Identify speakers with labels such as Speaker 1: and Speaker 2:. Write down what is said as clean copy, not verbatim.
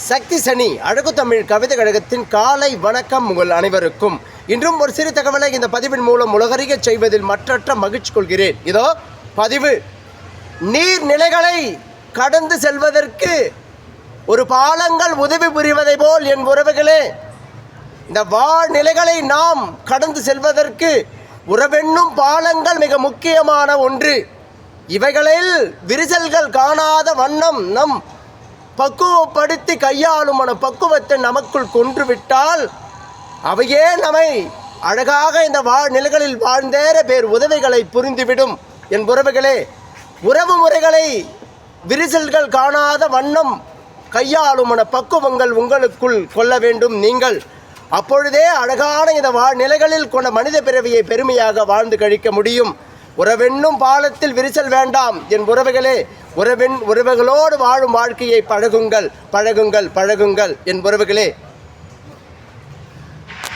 Speaker 1: சக்தி சனி அழகு தமிழ் கவிதை கழகத்தின் காலை வணக்கம் உங்கள் அனைவருக்கும். இன்றும் ஒரு சிறு தகவலை இந்த பதிவின் மூலம் உலகறிய செய்வதில் மற்றற்ற மகிழ்ச்சி கொள்கிறேன். இதோ பதிவு. நீர்நிலைகளை கடந்து செல்வதற்கு ஒரு பாலங்கள் உதவி புரிவதை போல் என் உறவுகளே, இந்த வாழ்நிலைகளை நாம் கடந்து செல்வதற்கு உறவென்னும் பாலங்கள் மிக முக்கியமான ஒன்று. இவைகளில் விரிசல்கள் காணாத வண்ணம் நம் பக்குவப்படுத்தி கையாளும் மன பக்குவத்தை நமக்குள் கொன்றுவிட்டால் அவையே நம்மை அழகாக இந்த வாழ்நிலைகளில் வாழ்ந்தேற பேர் உதவிகளை புரிந்துவிடும். என் உறவுகளே, உறவு முறைகளை விரிசல்கள் காணாத வண்ணம் கையாளும் மன பக்குவங்கள் உங்களுக்குள் கொள்ள வேண்டும் நீங்கள். அப்பொழுதே அழகான இந்த வாழ்நிலைகளில் கொண்ட மனித பிறவியை பெருமையாக வாழ்ந்து கழிக்க முடியும். உறவென்னும் பாலத்தில் விரிசல் வேண்டாம் என் உறவுகளே. உறவுகளோடு வாழும் வாழ்க்கையை பழகுங்கள் என் உறவுகளே.